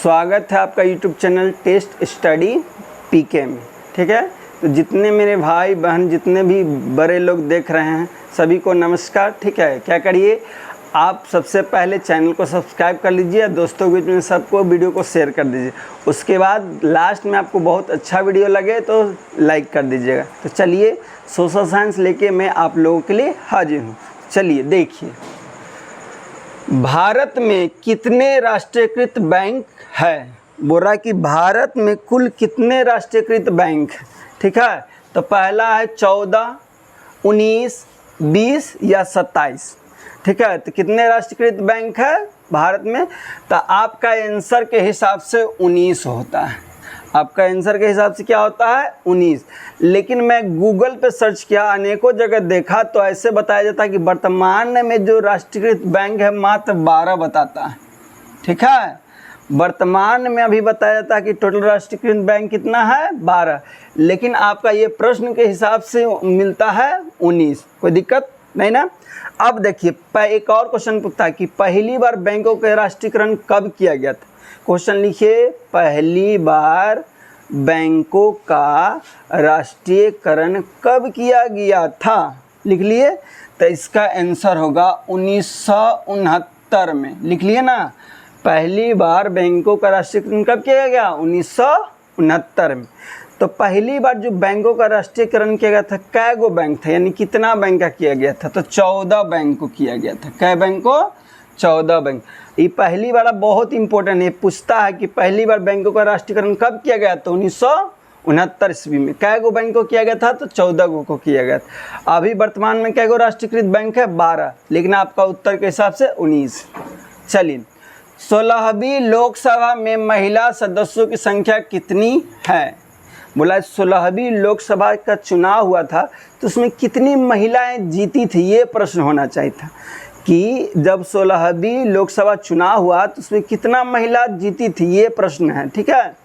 स्वागत है आपका YouTube चैनल टेस्ट स्टडी पीके में। ठीक है, तो जितने मेरे भाई बहन जितने भी बड़े लोग देख रहे हैं सभी को नमस्कार। ठीक है, क्या करिए आप सबसे पहले चैनल को सब्सक्राइब कर लीजिए, दोस्तों के बीच में सबको वीडियो को शेयर कर दीजिए। उसके बाद लास्ट में आपको बहुत अच्छा वीडियो लगे तो लाइक कर दीजिएगा। तो चलिए सोशल साइंस लेके मैं आप लोगों के लिए हाजिर हूँ। चलिए देखिए, भारत में कितने राष्ट्रीयकृत बैंक है। बोल रहा है कि भारत में कुल कितने राष्ट्रीयकृत बैंक है। ठीक है, तो पहला है 14, 19, 20 या 27। ठीक है, तो कितने राष्ट्रीयकृत बैंक है भारत में, तो आपका आंसर के हिसाब से 19 होता है। आपका आंसर के हिसाब से क्या होता है 19। लेकिन मैं गूगल पे सर्च किया, अनेकों जगह देखा तो ऐसे बताया जाता है कि वर्तमान में जो राष्ट्रीयकृत बैंक है मात्र 12 बताता है। ठीक है, वर्तमान में अभी बताया जाता है कि टोटल राष्ट्रीयकृत बैंक कितना है 12, लेकिन आपका ये प्रश्न के हिसाब से मिलता है 19। कोई दिक्कत नहीं ना। अब देखिए एक और क्वेश्चन पूछता है कि पहली बार बैंकों का राष्ट्रीयकरण कब किया गया था। क्वेश्चन लिखिए, पहली बार बैंकों का राष्ट्रीयकरण कब किया गया था। लिख लिए, तो इसका आंसर होगा 1969 में। लिख लिए ना, पहली बार बैंकों का राष्ट्रीयकरण कब किया गया 1969 में। तो पहली बार जो बैंकों का राष्ट्रीयकरण किया गया था, कै गो बैंक था, यानी कितना बैंक का किया गया था, तो 14 बैंक को किया गया था। कै बैंक को 14 बैंक। ये पहली वाला बहुत इंपॉर्टेंट है, पूछता है कि पहली बार बैंकों का राष्ट्रीयकरण कब किया गया, तो 1969 ईस्वी में। कै गो बैंक को किया गया था, तो 14 गो को किया गया था। अभी वर्तमान में कै गो राष्ट्रीयकृत बैंक है 12, लेकिन आपका उत्तर के हिसाब से 19। चलिए, 16वीं लोकसभा में महिला सदस्यों की संख्या कितनी है। बोला 16वीं लोकसभा का चुनाव हुआ था तो उसमें कितनी महिलाएं जीती थी, ये प्रश्न होना चाहिए था कि जब 16वीं लोकसभा चुनाव हुआ तो उसमें कितना महिला जीती थी, ये प्रश्न है। ठीक है,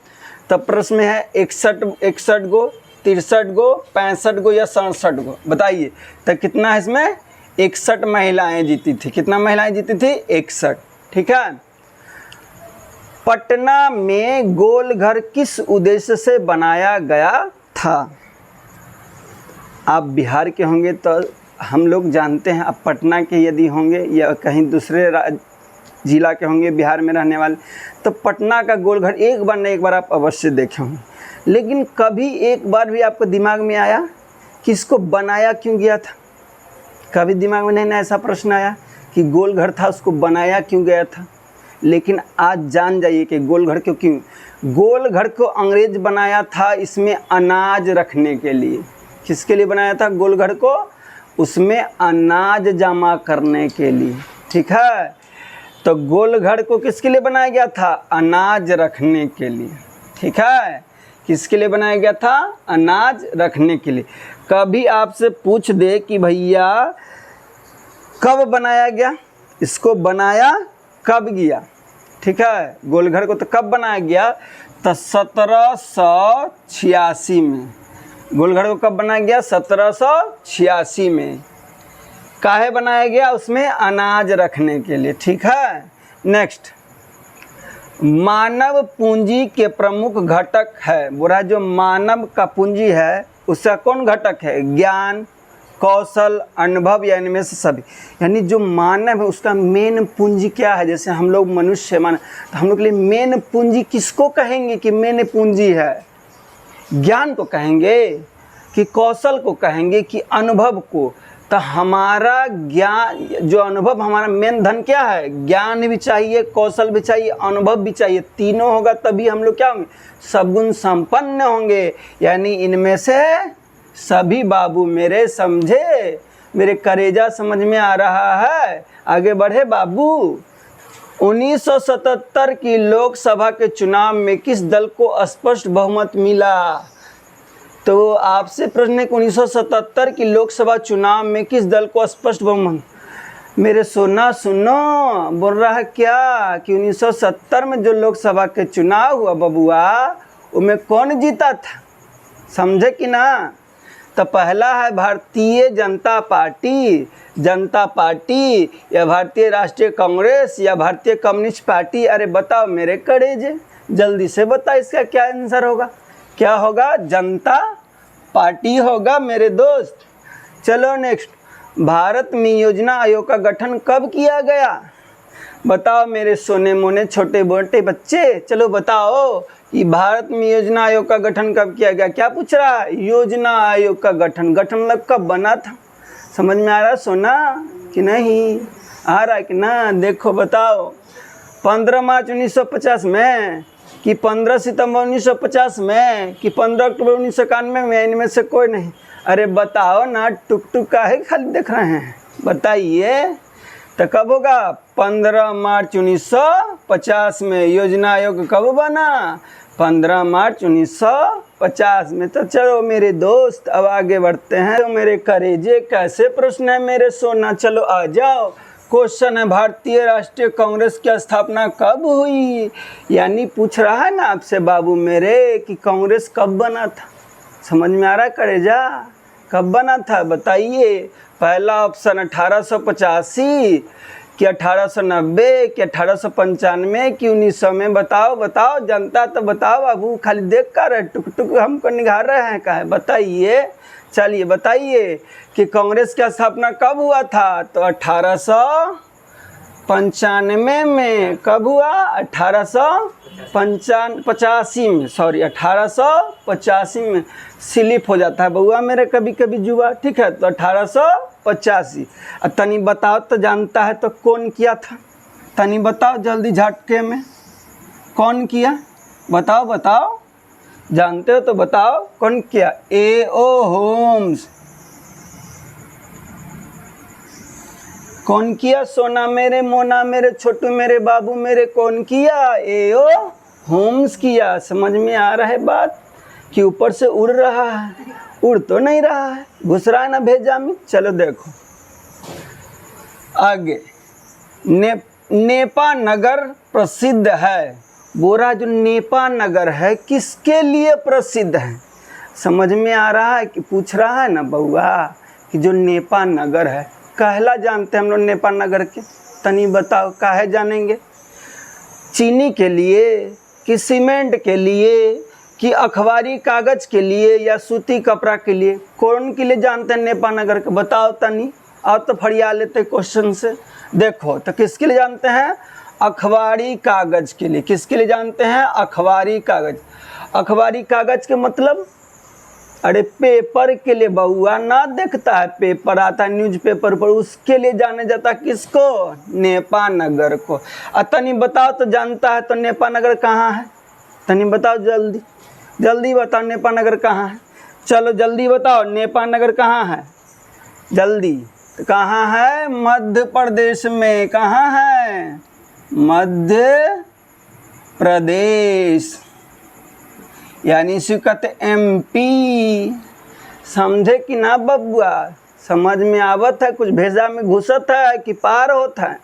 तब प्रश्न में है 61 गो, 63 गो, 65 गो या 67 गो। बताइए तो कितना है इसमें 61 महिलाएं जीती थी। कितना महिलाएं जीती थी 61। ठीक है, पटना में गोलघर किस उद्देश्य से बनाया गया था। आप बिहार के होंगे तो हम लोग जानते हैं, अब पटना के यदि होंगे या कहीं दूसरे जिला के होंगे बिहार में रहने वाले, तो पटना का गोलघर एक बार न एक बार आप अवश्य देखे होंगे। लेकिन कभी एक बार भी आपको दिमाग में आया कि इसको बनाया क्यों गया था। कभी दिमाग में नहीं ना ऐसा प्रश्न आया कि गोलघर था उसको बनाया क्यों गया था। लेकिन आज जान जाइए कि गोलघर क्यों गोलघर को अंग्रेज बनाया था, इसमें अनाज रखने के लिए। किसके लिए बनाया था गोलघर को, उसमें अनाज जमा करने के लिए। ठीक है, तो गोलघर को किसके लिए बनाया गया था, अनाज रखने के लिए। ठीक है, किसके लिए बनाया गया था, अनाज रखने के लिए। कभी आपसे पूछ दे कि भैया कब बनाया गया, इसको बनाया कब गया। ठीक है, गोलघर को तो कब बनाया गया, तो 1786 में। गोलघर को कब बनाया गया 1786 में। काहे बनाया गया, उसमें अनाज रखने के लिए। ठीक है, नेक्स्ट, मानव पूंजी के प्रमुख घटक है। बोला जो मानव का पूंजी है उसका कौन घटक है, ज्ञान, कौशल, अनुभव या इनमें से सभी। यानी जो मानव है उसका मेन पूंजी क्या है। जैसे हम लोग मनुष्य मानव, तो हम लोग के लिए मेन पूंजी किसको कहेंगे कि मेन पूंजी है, ज्ञान को कहेंगे कि कौशल को कहेंगे कि अनुभव को। तो हमारा ज्ञान जो अनुभव, हमारा मेन धन क्या है, ज्ञान भी चाहिए, कौशल भी चाहिए, अनुभव भी चाहिए। तीनों होगा तभी हम लोग क्या होंगे, सद्गुण संपन्न होंगे। यानी इनमें से सभी बाबू मेरे समझे, मेरे करेजा समझ में आ रहा है, आगे बढ़े बाबू। 1977 की लोकसभा के चुनाव में किस दल को स्पष्ट बहुमत मिला। तो आपसे प्रश्न है 1977 की लोकसभा चुनाव में किस दल को स्पष्ट बहुमत। मेरे सोना सुनो, बोल रहा है क्या कि 1970 में जो लोकसभा के चुनाव हुआ बबुआ, उसमें कौन जीता था, समझे कि ना। तो पहला है भारतीय जनता पार्टी, या भारतीय राष्ट्रीय कांग्रेस, या भारतीय कम्युनिस्ट पार्टी। अरे बताओ मेरे कड़ेजे, जल्दी से बता इसका क्या आंसर होगा। क्या होगा? जनता पार्टी होगा मेरे दोस्त। चलो नेक्स्ट, भारत में योजना आयोग का गठन कब किया गया? बताओ मेरे सोने मोने छोटे मोटे बच्चे, चलो बताओ कि भारत में योजना आयोग का गठन कब किया गया। क्या पूछ रहा है? योजना आयोग का गठन मतलब कब बना था? समझ में आ रहा सोना कि नहीं? आ रहा है कि ना? देखो बताओ, 15 मार्च 1950 में, कि 15 सितंबर 1950 में, कि 15 अक्टूबर 1991 में, इनमें से कोई नहीं। अरे बताओ ना, टुक टुक काहे खाली देख रहे हैं, बताइए। तो कब होगा? 15 मार्च 1950 में। योजना आयोग कब बना? 15 मार्च 1950 में। तो चलो मेरे दोस्त अब आगे बढ़ते हैं। तो मेरे करेजे कैसे प्रश्न है मेरे सोना, चलो आ जाओ। क्वेश्चन है, भारतीय राष्ट्रीय कांग्रेस की स्थापना कब हुई? यानी पूछ रहा है ना आपसे बाबू मेरे कि कांग्रेस कब बना था। समझ में आ रहा है करेजा? कब बना था बताइए। पहला ऑप्शन 1885, कि 1890, कि 1895, कि 1900 में। बताओ बताओ, जनता तो बताओ बाबू, खाली देख कर टुक टुक हमको निगार रहे हैं काहे, बताइए। चलिए बताइए कि कांग्रेस की स्थापना कब हुआ था? तो 1895 में। कब हुआ? 1885 में, सॉरी 1885 में। स्लिप हो जाता है बउआ मेरे कभी कभी जुआ, ठीक है। तो 1885। अब तनी बताओ तो, जानता है तो कौन किया था? तनी बताओ जल्दी झटके में, कौन किया? बताओ बताओ, जानते हो तो बताओ कौन किया? A.O. होम्स। कौन किया सोना मेरे, मोना मेरे, छोटू मेरे, बाबू मेरे, कौन किया? A.O. होम्स किया। समझ में आ रहा है बात कि ऊपर से उड़ रहा है? उड़ तो नहीं रहा है, घुस रहा है ना भेजा में। चलो देखो आगे। नेपा नगर प्रसिद्ध है। बोरा जो नेपा नगर है किसके लिए प्रसिद्ध है? समझ में आ रहा है कि पूछ रहा है ना बउआ कि जो नेपा नगर है, कहला जानते हैं हम लोग नेपा नगर के, तनी बताओ काहे जानेंगे? चीनी के लिए, कि सीमेंट के लिए, कि अखबारी कागज के लिए, या सूती कपड़ा के लिए? कौन के लिए जानते हैं नेपा नगर के? बताओ तनी, आओ तो फरिया लेते क्वेश्चन से। देखो तो किसके लिए जानते हैं? अखबारी कागज के लिए। किसके लिए जानते हैं? अखबारी कागज। अखबारी कागज के मतलब, अरे पेपर के लिए बउआ, ना देखता है पेपर आता है न्यूज़पेपर पर, उसके लिए जाने जाता है किसको? नेपा नगर को। तनी बताओ तो, जानता है तो नेपा नगर कहाँ है? तनी बताओ जल्दी जल्दी बताओ, नेपा नगर कहाँ है? चलो जल्दी बताओ, नेपा नगर कहाँ है? जल्दी। तो कहाँ है? मध्य प्रदेश में। कहाँ है? मध्य प्रदेश, यानी इसे कहते MP। समझे कि ना बबुआ? समझ में आवत है? कुछ भेजा में घुसत है कि पार होता है?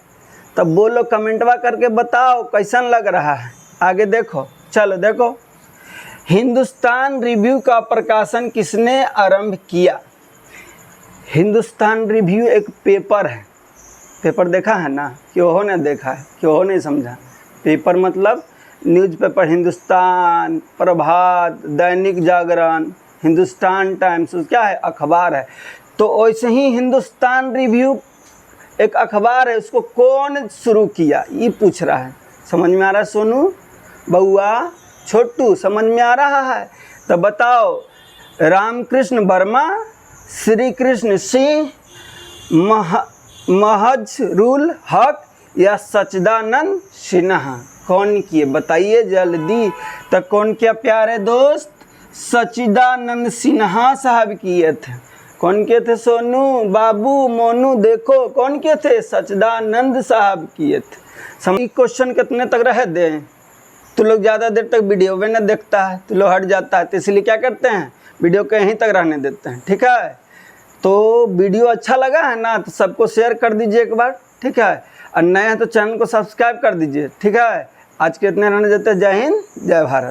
तब बोलो, कमेंटवा करके बताओ कैसन लग रहा है। आगे देखो, चलो देखो, हिंदुस्तान रिव्यू का प्रकाशन किसने आरंभ किया? हिंदुस्तान रिव्यू एक पेपर है। पेपर देखा है ना? क्यों ने देखा है? क्यों नहीं समझा? पेपर मतलब न्यूज़पेपर, हिंदुस्तान, प्रभात, दैनिक जागरण, हिंदुस्तान टाइम्स, क्या है? अखबार है। तो वैसे ही हिंदुस्तान रिव्यू एक अखबार है, उसको कौन शुरू किया ये पूछ रहा है। समझ में आ रहा है सोनू, बउआ, छोटू? समझ में आ रहा है? तो बताओ, रामकृष्ण वर्मा, श्री कृष्ण सिंह, महजरुल हक, या सच्चिदानंद सिन्हा? कौन किए बताइए जल्दी। तो कौन किया प्यारे दोस्त? सच्चिदानंद सिन्हा साहब किए थे। कौन किए थे सोनू, बाबू, मोनू? देखो कौन किए थे? सच्चिदानंद साहब किए थे। क्वेश्चन कितने तक रह दें? तो लोग ज़्यादा देर तक वीडियो में न देखता है, तो लोग हट जाता है, तो इसलिए क्या करते हैं, वीडियो को यहीं तक रहने देते हैं, ठीक है। तो वीडियो अच्छा लगा है ना, तो सबको शेयर कर दीजिए एक बार, ठीक है। और नए हैं तो चैनल को सब्सक्राइब कर दीजिए, ठीक है। आज के इतने रहने देते हैं। जय हिंद, जय भारत।